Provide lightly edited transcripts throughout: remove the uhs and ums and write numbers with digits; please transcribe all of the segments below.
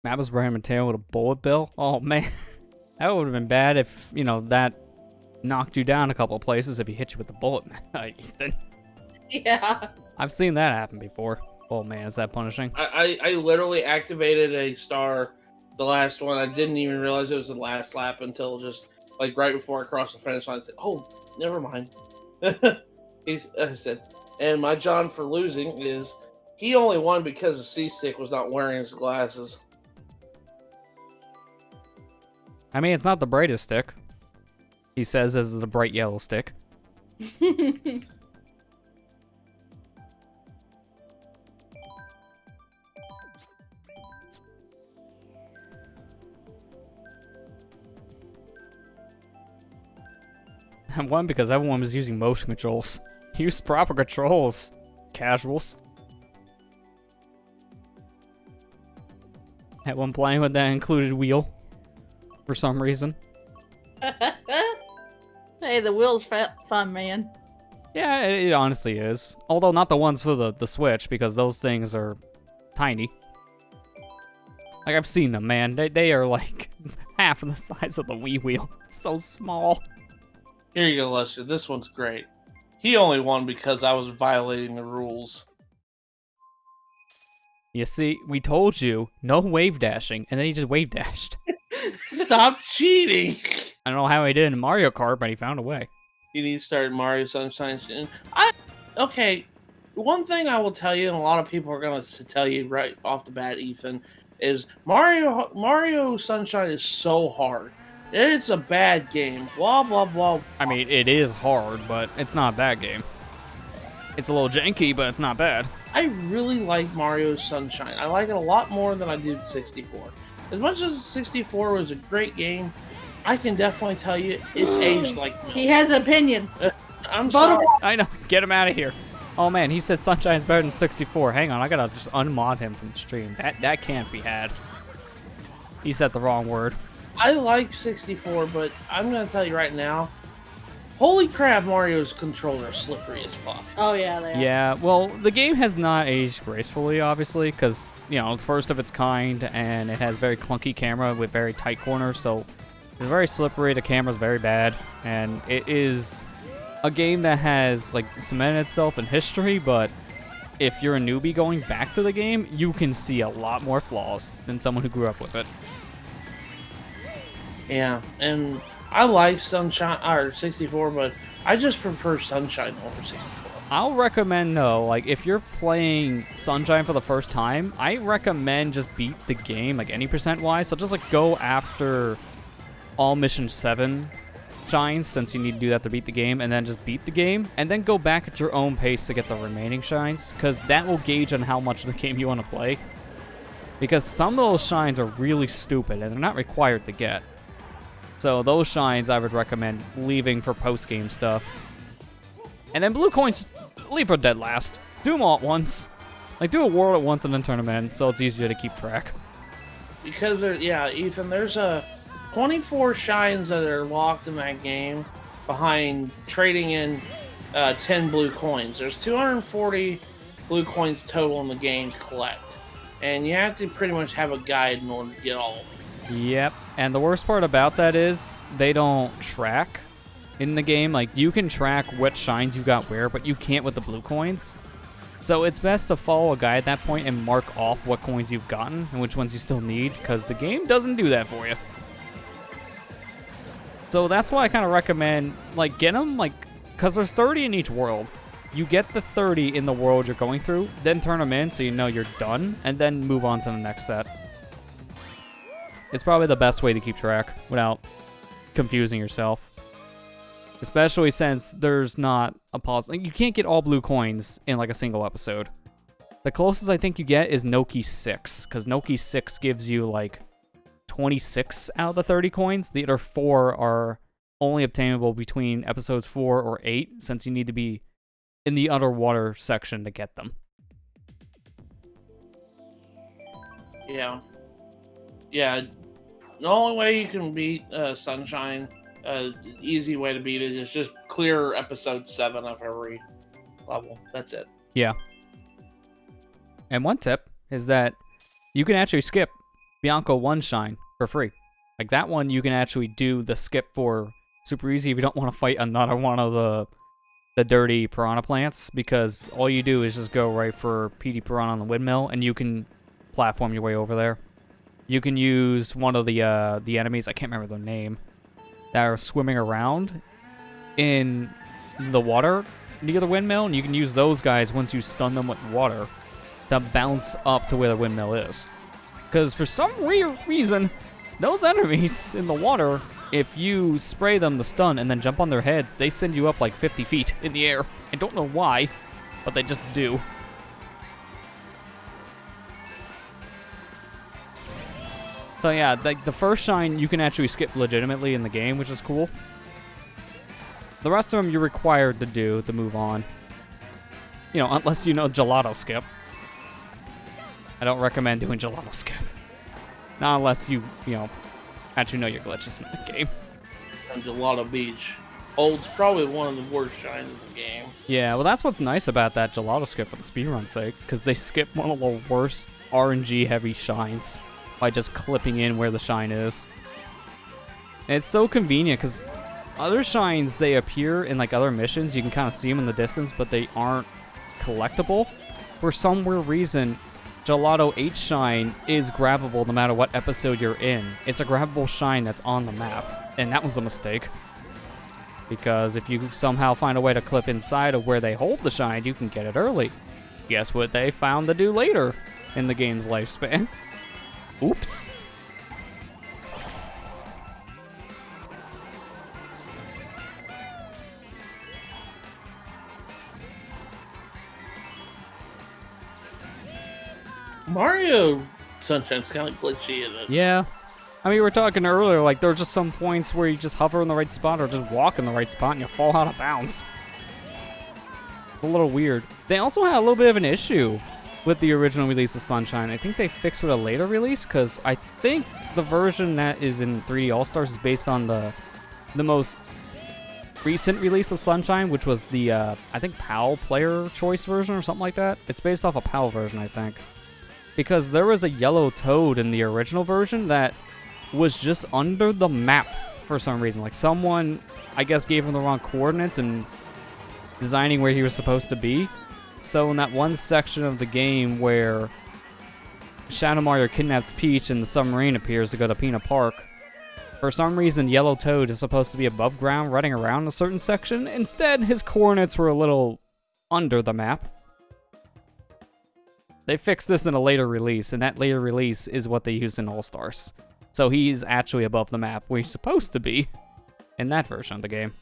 Maples Brandon Mateo with a bullet bill. Oh man, that would have been bad if that knocked you down a couple of places if he hit you with the bullet, Ethan. Yeah. I've seen that happen before. Oh man, is that punishing? I literally activated a star, the last one. I didn't even realize it was the last lap until just like right before I crossed the finish line. I said, "Oh, never mind." I said, and my John for losing is he only won because the C-Stick was not wearing his glasses. I mean, it's not the brightest stick. He says this is a bright yellow stick. I won because everyone was using motion controls. Use proper controls, casuals. Everyone playing with that included wheel for some reason. Hey, the wheel's fun, man. Yeah, it honestly is. Although not the ones for the Switch, because those things are tiny. Like, I've seen them, man. They are like half of the size of the Wii wheel. It's so small. Here you go, Lester. This one's great. He only won because I was violating the rules. You see, we told you, no wave dashing, and then he just wave dashed. Stop cheating! I don't know how he did in Mario Kart, but he found a way. You need to start Mario Sunshine soon. Okay, one thing I will tell you, and a lot of people are going to tell you right off the bat, Ethan, is Mario Sunshine is so hard. It's a bad game. Blah, blah, blah. I mean, it is hard, but it's not a bad game. It's a little janky, but it's not bad. I really like Mario Sunshine. I like it a lot more than I did 64. As much as 64 was a great game, I can definitely tell you it's aged like milk. He has an opinion. I'm sorry. I know. Get him out of here. Oh man, he said Sunshine's better than 64. Hang on, I gotta just unmod him from the stream. That can't be had. He said the wrong word. I like 64, but I'm going to tell you right now, holy crap, Mario's controls are slippery as fuck. Oh, yeah, they are. Yeah, well, the game has not aged gracefully, obviously, because, first of its kind, and it has very clunky camera with very tight corners, so it's very slippery, the camera's very bad, and it is a game that has, cemented itself in history, but if you're a newbie going back to the game, you can see a lot more flaws than someone who grew up with it. Yeah, and I like Sunshine, or 64, but I just prefer Sunshine over 64. I'll recommend, though, if you're playing Sunshine for the first time, I recommend just beat the game, any percent-wise. So just, go after all Mission 7 shines, since you need to do that to beat the game, and then just beat the game, and then go back at your own pace to get the remaining shines, because that will gauge on how much of the game you want to play. Because some of those shines are really stupid, and they're not required to get. So those shines I would recommend leaving for post-game stuff. And then blue coins, leave for dead last. Do them all at once. Do a world at once and then turn them in, so it's easier to keep track. Because, Ethan, there's 24 shines that are locked in that game behind trading in 10 blue coins. There's 240 blue coins total in the game to collect. And you have to pretty much have a guide in order to get all of them. Yep, and the worst part about that is they don't track in the game. You can track what shines you got where, but you can't with the blue coins. So it's best to follow a guide at that point and mark off what coins you've gotten and which ones you still need, because the game doesn't do that for you. So that's why I kind of recommend, get them, because there's 30 in each world. You get the 30 in the world you're going through, then turn them in so you know you're done, and then move on to the next set. It's probably the best way to keep track without confusing yourself. Especially since there's not a pause. You can't get all blue coins in a single episode. The closest I think you get is Noki 6, because Noki 6 gives you 26 out of the 30 coins. The other 4 are only obtainable between episodes 4 or 8, since you need to be in the underwater section to get them. Yeah. Yeah. The only way you can beat Sunshine, easy way to beat it, is just clear episode 7 of every level. That's it. Yeah. And one tip is that you can actually skip Bianco 1 shine for free. Like that one, you can actually do the skip for super easy if you don't want to fight another one of the dirty piranha plants, because all you do is just go right for PD Piranha on the windmill, and you can platform your way over there. You can use one of the enemies, I can't remember their name, that are swimming around in the water near the windmill, and you can use those guys once you stun them with water to bounce up to where the windmill is. Because for some weird reason, those enemies in the water, if you spray them the stun and then jump on their heads, they send you up like 50 feet in the air. I don't know why, but they just do. So yeah, like the first shine you can actually skip legitimately in the game, which is cool. The rest of them you're required to do to move on. You know, unless you know Gelato Skip. I don't recommend doing Gelato Skip. Not unless you know, actually know your glitches in the game. And Gelato Beach holds probably one of the worst shines in the game. Yeah, well that's what's nice about that Gelato Skip for the speedrun's sake, because they skip one of the worst RNG heavy shines by just clipping in where the shine is. And it's so convenient, because other shines, they appear in like other missions, you can kind of see them in the distance, but they aren't collectible. For some weird reason, Gelato 8 shine is grabbable no matter what episode you're in. It's a grabbable shine that's on the map, and that was a mistake. Because if you somehow find a way to clip inside of where they hold the shine, you can get it early. Guess what they found to do later in the game's lifespan? Oops. Mario Sunshine's kind of glitchy, isn't it? Yeah. I mean, we were talking earlier, like, there are just some points where you just hover in the right spot or just walk in the right spot and you fall out of bounds. A little weird. They also had a little bit of an issue with the original release of Sunshine. I think they fixed with a later release, because I think the version that is in 3D All-Stars is based on the most recent release of Sunshine, which was the, I think, PAL player choice version or something like that. It's based off a PAL version, I think. Because there was a yellow toad in the original version that was just under the map for some reason. Like, someone, I guess, gave him the wrong coordinates and designing where he was supposed to be. So in that one section of the game where Shadow Mario kidnaps Peach and the submarine appears to go to Peanut Park, for some reason Yellow Toad is supposed to be above ground running around a certain section. Instead, his coordinates were a little under the map. They fixed this in a later release, and that later release is what they used in All-Stars. So he's actually above the map where he's supposed to be in that version of the game.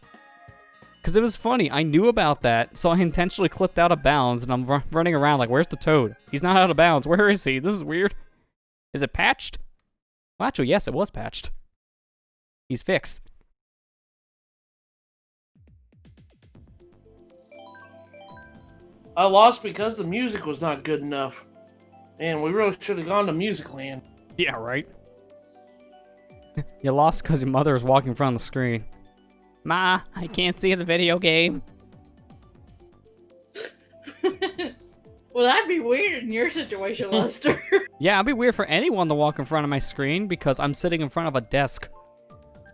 Because it was funny, I knew about that, so I intentionally clipped out of bounds, and I'm running around like, where's the toad? He's not out of bounds, where is he? This is weird. Is it patched? Well, actually, yes, it was patched. He's fixed. I lost because the music was not good enough. Man, we really should have gone to Music Land. Yeah, right? You lost because your mother was walking in front of the screen. Ma, I can't see the video game. Well, that'd be weird in your situation, Lester. Yeah, it'd be weird for anyone to walk in front of my screen because I'm sitting in front of a desk.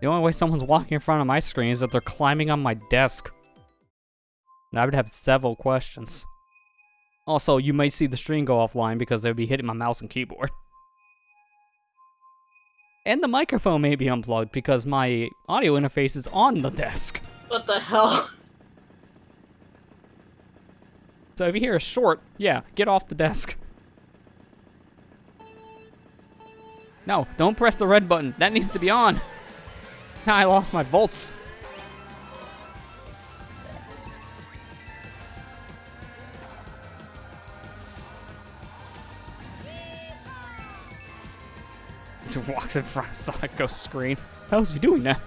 The only way someone's walking in front of my screen is if they're climbing on my desk. And I would have several questions. Also, you might see the stream go offline because they would be hitting my mouse and keyboard. And the microphone may be unplugged because my audio interface is on the desk. What the hell? So if you hear a short, yeah, get off the desk. No, don't press the red button. That needs to be on. Now I lost my volts. He walks in front of SonicGhost screen. How's he doing that?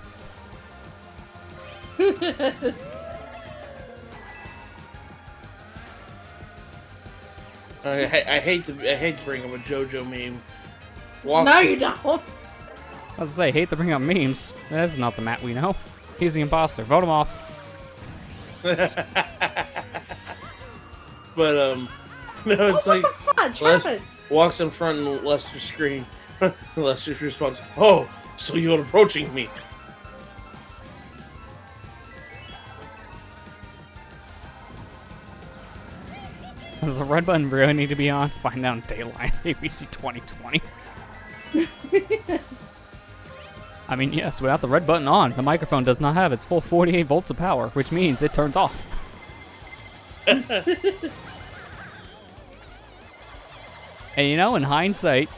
I hate to bring up a JoJo meme. No, you don't. I was gonna say, hate to bring up memes. That's not the Matt we know. He's the imposter. Vote him off. But no, it's What the fudge happened? walks in front of Lester's screen. Lester's response, "Oh, so you're approaching me." Does the red button really need to be on? Find out Daylight ABC 2020. I mean, yes, without the red button on, the microphone does not have its full 48 volts of power, which means it turns off. And you know, in hindsight,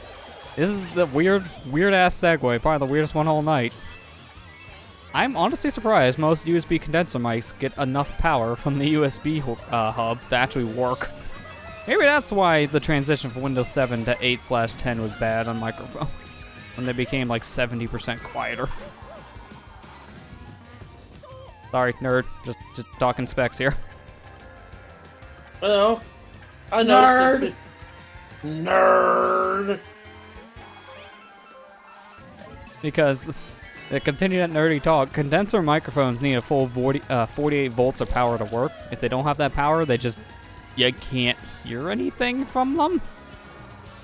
this is the weird-ass segue, probably the weirdest one all night. I'm honestly surprised most USB condenser mics get enough power from the USB hub to actually work. Maybe that's why the transition from Windows 7 to 8/10 was bad on microphones, when they became like 70% quieter. Sorry, nerd. Just talking specs here. Well, I noticed. Nerd. Because to continue that nerdy talk, condenser microphones need a full 48 volts of power to work. If they don't have that power, you can't hear anything from them.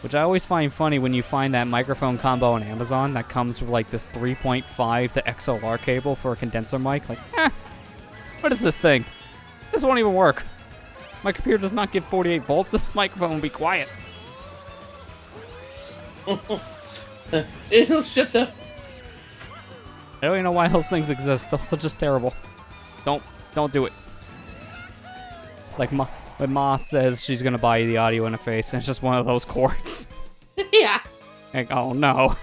Which I always find funny when you find that microphone combo on Amazon that comes with like this 3.5 to XLR cable for a condenser mic. Like, what is this thing? This won't even work. My computer does not give 48 volts. This microphone will be quiet. Ew, shut up. I don't even know why those things exist. Those are just terrible. Don't do it. Like when Ma says she's gonna buy you the audio interface, and it's just one of those cords. Yeah. Like, oh no.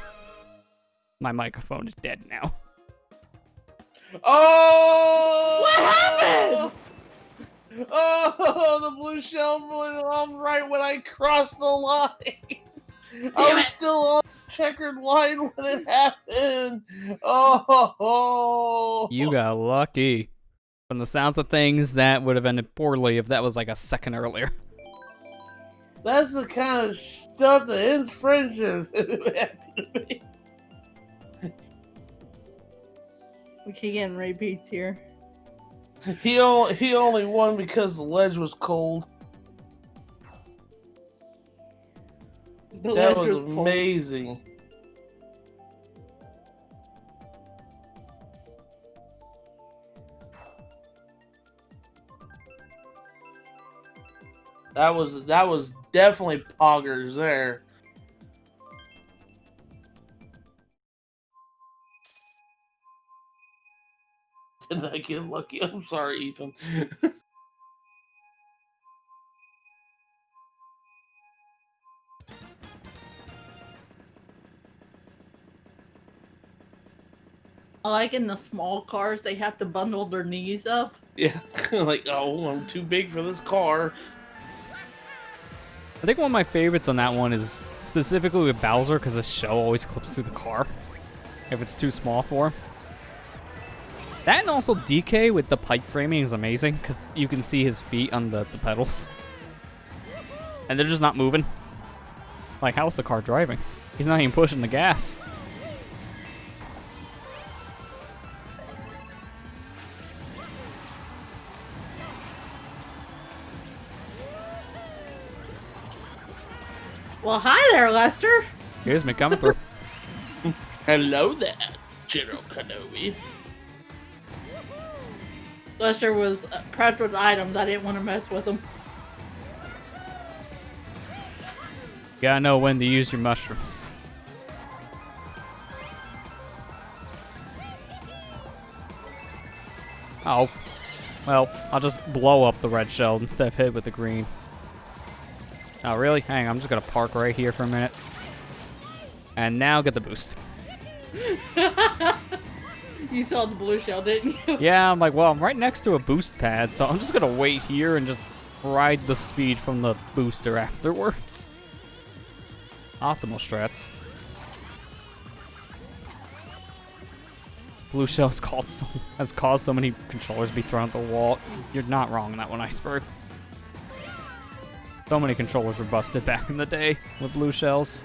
My microphone is dead now. Oh! What happened? Oh, the blue shell went off right when I crossed the line. I was still on the checkered line when it happened. Oh. You got lucky. From the sounds of things, that would have ended poorly if that was like a second earlier. That's the kind of stuff that ends friendships. We keep getting repeats here. He only won because the ledge was cold. The That ledge was cold. amazing. That was definitely poggers there. Did I get lucky? I'm sorry, Ethan. I like in the small cars, they have to bundle their knees up. Yeah, like, oh, I'm too big for this car. I think one of my favorites on that one is specifically with Bowser, because his shell always clips through the car if it's too small for him. That and also DK with the pipe framing is amazing, because you can see his feet on the pedals. And they're just not moving. Like, how's the car driving? He's not even pushing the gas. Well, hi there, Lester. Here's me coming through. Hello there, General Kenobi. Lester was prepped with items. I didn't want to mess with him. You gotta know when to use your mushrooms. Oh. Well, I'll just blow up the red shell instead of hit it with the green. Oh, really? Hang on, I'm just gonna park right here for a minute. And now get the boost. You saw the blue shell, didn't you? Yeah, I'm like, well, I'm right next to a boost pad, so I'm just gonna wait here and just ride the speed from the booster afterwards. Optimal strats. Blue shell has caused so many controllers to be thrown at the wall. You're not wrong on that one, Iceberg. So many controllers were busted back in the day with blue shells.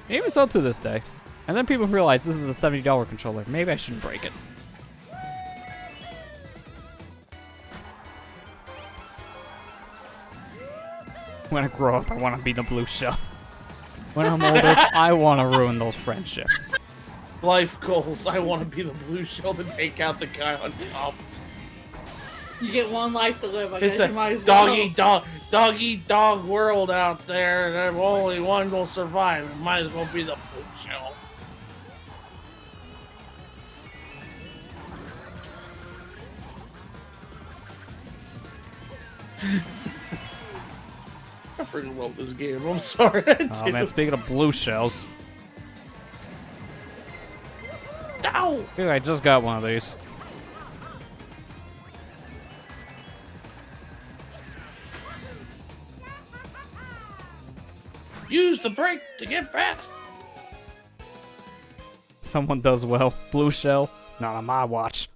And even so to this day. And then people realize this is a $70 controller. Maybe I shouldn't break it. When I grow up, I want to be the blue shell. When I'm older, I want to ruin those friendships. Life goals. I want to be the blue shell to take out the guy on top. You get one life to live. I guess It's you might as a well. dog eat dog world out there, and only one will survive. It might as well be the blue shell. I freaking love this game. I'm sorry. Oh man, speaking of blue shells. Ow! Dude, I just got one of these. Use the brake to get past. Someone does well. Blue shell, not on my watch.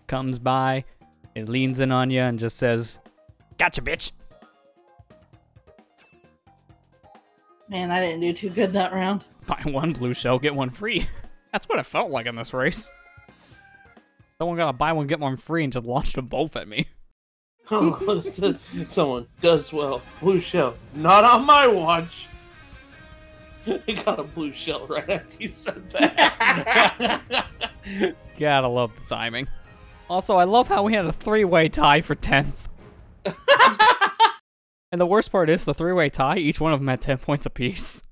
Comes by, it leans in on you and just says, "Gotcha, bitch." Man, I didn't do too good that round. Buy one blue shell, get one free. That's what it felt like in this race. Someone got a buy one, get one free and just launched them both at me. Oh, someone does well. Blue shell, not on my watch. He got a blue shell right after you said that. Gotta love the timing. Also, I love how we had a three-way tie for 10th. And the worst part is, the three-way tie, each one of them had 10 points apiece.